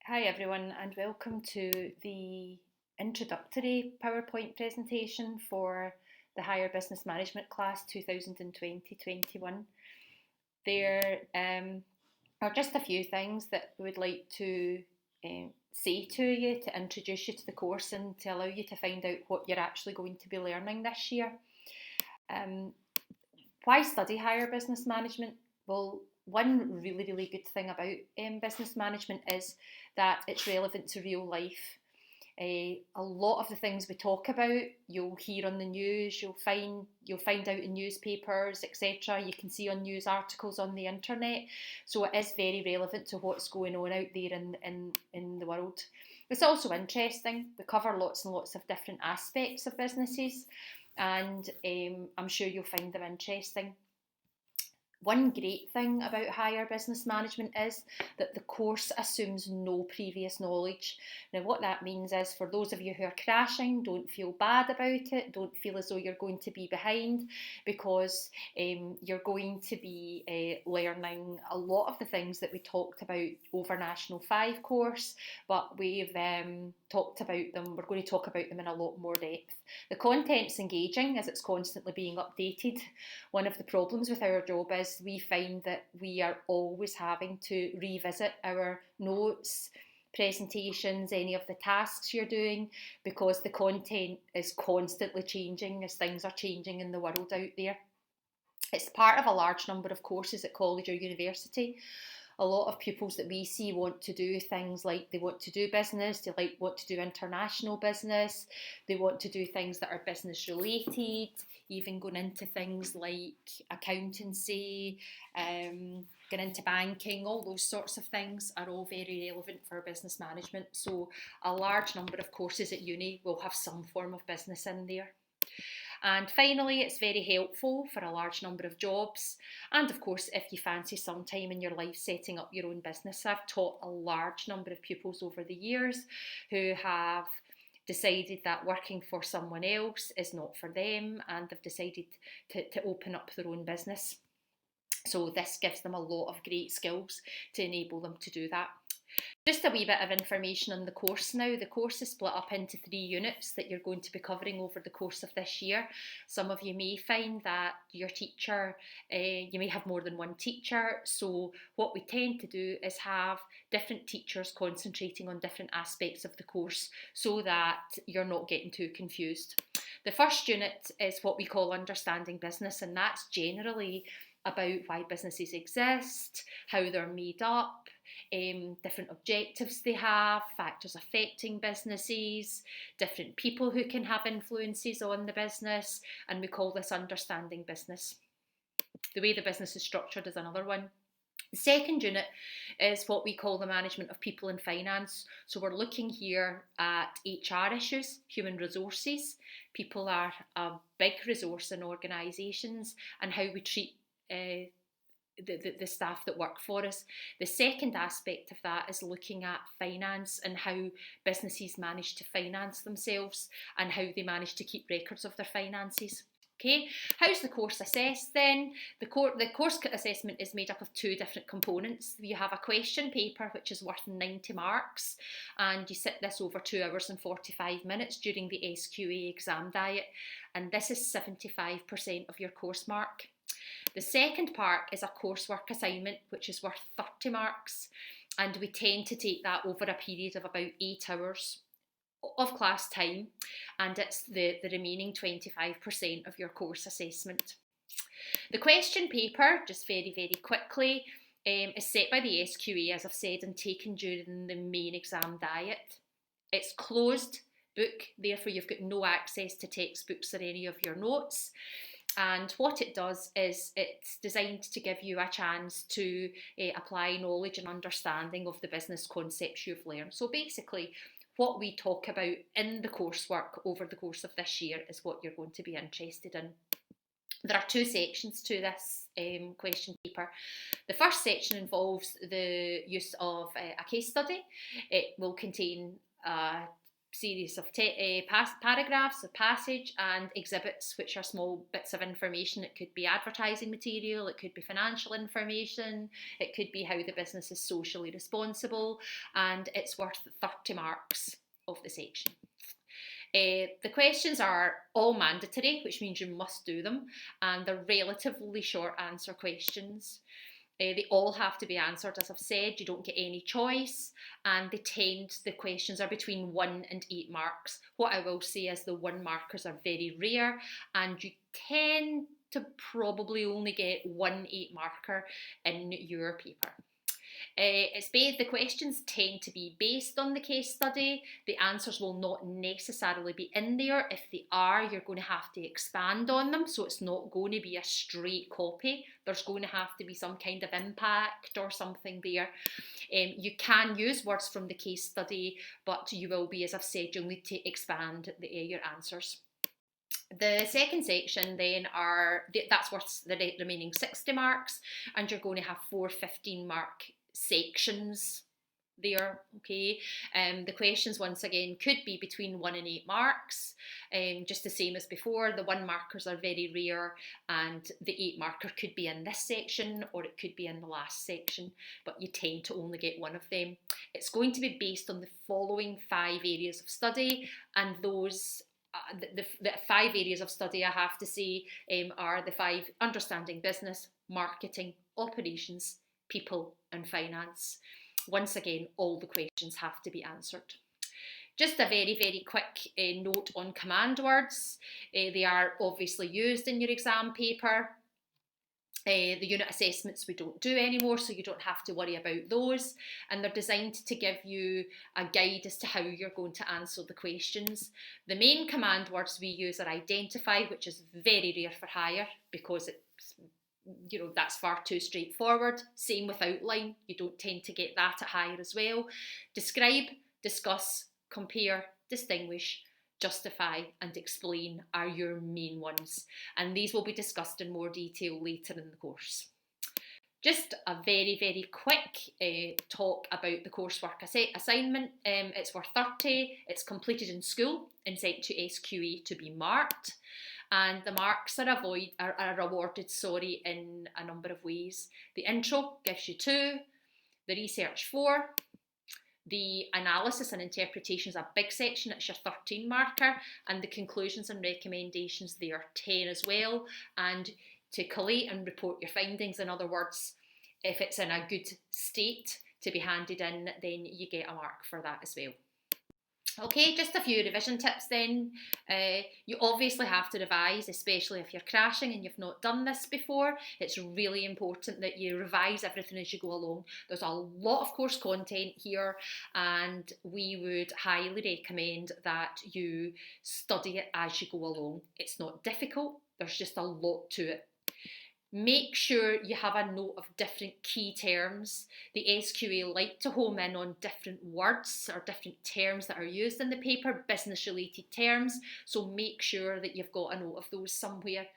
Hi everyone and welcome to the introductory PowerPoint presentation for the Higher Business Management class 2020-21. There are just a few things that we would like to say to you to introduce you to the course and to allow you to find out what you're actually going to be learning this year. Why study Higher Business Management? Well, one really good thing about business management is that it's relevant to real life. A lot of the things we talk about, you'll hear on the news, you'll find out in newspapers, etc. You can see on news articles on the internet. So it is very relevant to what's going on out there in the world. It's also interesting. We cover lots and lots of different aspects of businesses, and I'm sure you'll find them interesting. One great thing about Higher Business Management is that the course assumes no previous knowledge. Now, what that means is, for those of you who are crashing, don't feel bad about it, don't feel as though you're going to be behind, because you're going to be learning a lot of the things that we talked about over National 5 course, but we've talked about them, we're going to talk about them in a lot more depth. The content's engaging as it's constantly being updated. One of the problems with our job is we find that we are always having to revisit our notes, presentations, any of the tasks you're doing, because the content is constantly changing as things are changing in the world out there. It's part of a large number of courses at college or university. A lot of pupils that we see want to do things like they want to do business, they want to do international business, they want to do things that are business related, even going into things like accountancy, going into banking. All those sorts of things are all very relevant for business management. So a large number of courses at uni will have some form of business in there. And finally, it's very helpful for a large number of jobs. And of course, if you fancy some time in your life setting up your own business. I've taught a large number of pupils over the years who have decided that working for someone else is not for them, and they've decided to open up their own business. So this gives them a lot of great skills to enable them to do that. Just a wee bit of information on the course now. The course is split up into 3 units that you're going to be covering over the course of this year. Some of you may find that your teacher, you may have more than one teacher. So what we tend to do is have different teachers concentrating on different aspects of the course so that you're not getting too confused. The first unit is what we call Understanding Business, and that's generally about why businesses exist, how they're made up, different objectives they have, factors affecting businesses, different people who can have influences on the business, and we call this Understanding Business. The way the business is structured is another one. The second unit is what we call the Management of People and Finance. So we're looking here at HR issues, human resources. People are a big resource in organisations, and how we treat the staff that work for us. The second aspect of that is looking at finance and how businesses manage to finance themselves and how they manage to keep records of their finances. Okay, how's the course assessed then? The course assessment is made up of 2 different components. You have a question paper which is worth 90 marks, and you sit this over 2 hours and 45 minutes during the SQA exam diet, and this is 75% of your course mark. The second part is a coursework assignment which is worth 30 marks, and we tend to take that over a period of about 8 hours of class time, and it's the remaining 25% of your course assessment. The question paper, just very quickly, is set by the SQA, as I've said, and taken during the main exam diet. It's closed book, therefore you've got no access to textbooks or any of your notes. And what it does is it's designed to give you a chance to apply knowledge and understanding of the business concepts you've learned. So basically, what we talk about in the coursework over the course of this year is what you're going to be interested in. There are 2 sections to this question paper. The first section involves the use of a case study. It will contain series of paragraphs, a passage, and exhibits, which are small bits of information. It could be advertising material, it could be financial information, it could be how the business is socially responsible, and it's worth 30 marks of the section. The questions are all mandatory, which means you must do them, and they're relatively short answer questions. They all have to be answered, as I've said. You don't get any choice, and the questions are between 1 and 8 marks. What I will say is the 1 markers are very rare, and you tend to probably only get 1 8 marker in your paper. The questions tend to be based on the case study. The answers will not necessarily be in there. If they are, you're going to have to expand on them, so it's not going to be a straight copy. There's going to have to be some kind of impact or something there. You can use words from the case study, but you will be, as I've said, you'll need to expand your answers. The second section then that's worth the remaining 60 marks, and you're going to have 4 15-mark sections there. Okay, the questions once again could be between 1 and 8 marks, just the same as before. The 1 markers are very rare, and the 8 marker could be in this section or it could be in the last section, but you tend to only get 1 of them. It's going to be based on the following 5 areas of study, and those the 5 areas of study, I have to say, are the 5: understanding business, marketing, operations, people and finance. Once again, all the questions have to be answered. Just a very, very quick note on command words. They are obviously used in your exam paper. The unit assessments we don't do anymore, so you don't have to worry about those, and they're designed to give you a guide as to how you're going to answer the questions. The main command words we use are identify, which is very rare for higher because it's, that's far too straightforward. Same with outline, you don't tend to get that at higher as well. Describe, discuss, compare, distinguish, justify and explain are your main ones, and these will be discussed in more detail later in the course. Just a very, very quick talk about the coursework assignment. It's worth 30, it's completed in school and sent to SQA to be marked, and the marks are awarded in a number of ways. The intro gives you 2, the research 4, the analysis and interpretation is a big section, it's your 13 marker, and the conclusions and recommendations, they are 10 as well. And to collate and report your findings, in other words, if it's in a good state to be handed in, then you get a mark for that as well. Okay, just a few revision tips then. You obviously have to revise, especially if you're crashing and you've not done this before. It's really important that you revise everything as you go along. There's a lot of course content here, and we would highly recommend that you study it as you go along. It's not difficult, there's just a lot to it. Make sure you have a note of different key terms. The SQA like to home in on different words or different terms that are used in the paper, business related terms, so make sure that you've got a note of those somewhere.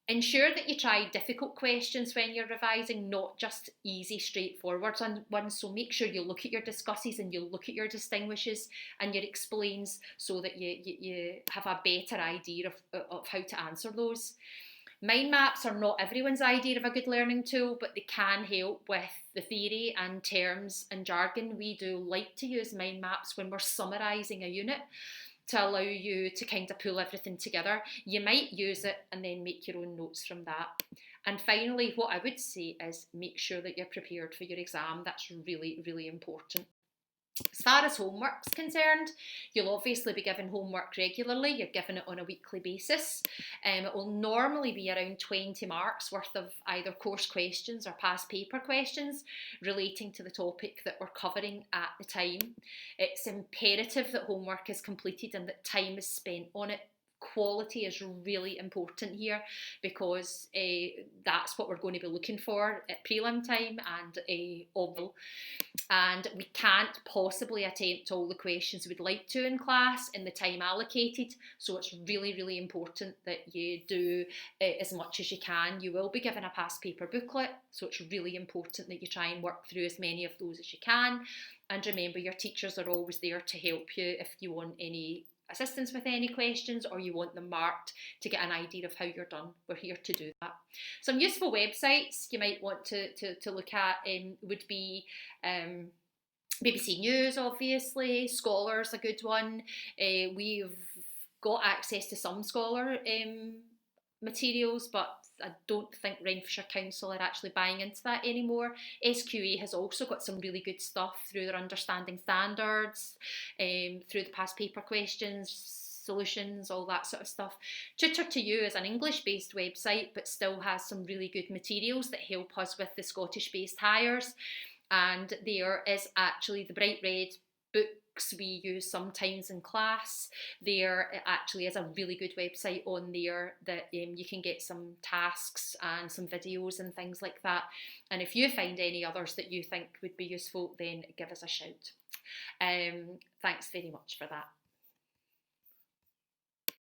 Ensure that you try difficult questions when you're revising, not just easy, straightforward ones. So make sure you look at your discusses and you look at your distinguishes and your explains, so that you have a better idea of how to answer those. Mind maps are not everyone's idea of a good learning tool, but they can help with the theory and terms and jargon. We do like to use mind maps when we're summarising a unit to allow you to kind of pull everything together. You might use it and then make your own notes from that. And finally, what I would say is make sure that you're prepared for your exam. That's really, really important. As far as homework's concerned, you'll obviously be given homework regularly. You're given it on a weekly basis. It will normally be around 20 marks worth of either course questions or past paper questions relating to the topic that we're covering at the time. It's imperative that homework is completed and that time is spent on it quality is really important here, because that's what we're going to be looking for at prelim time and oval. And we can't possibly attempt all the questions we'd like to in class in the time allocated, so it's really, really important that you do as much as you can. You will be given a past paper booklet, so it's really important that you try and work through as many of those as you can. And remember, your teachers are always there to help you if you want any assistance with any questions, or you want them marked to get an idea of how you're done. We're here to do that. Some useful websites you might want to look at would be BBC News, obviously. Scholar's a good one. We've got access to some Scholar materials, but I don't think Renfrewshire Council are actually buying into that anymore. SQA has also got some really good stuff through their understanding standards, through the past paper questions, solutions, all that sort of stuff. Tutor2U is an English-based website, but still has some really good materials that help us with the Scottish-based hires. And there is actually the Bright Red books we use sometimes in class. There actually is a really good website on there that you can get some tasks and some videos and things like that. And if you find any others that you think would be useful, then give us a shout. Thanks very much for that.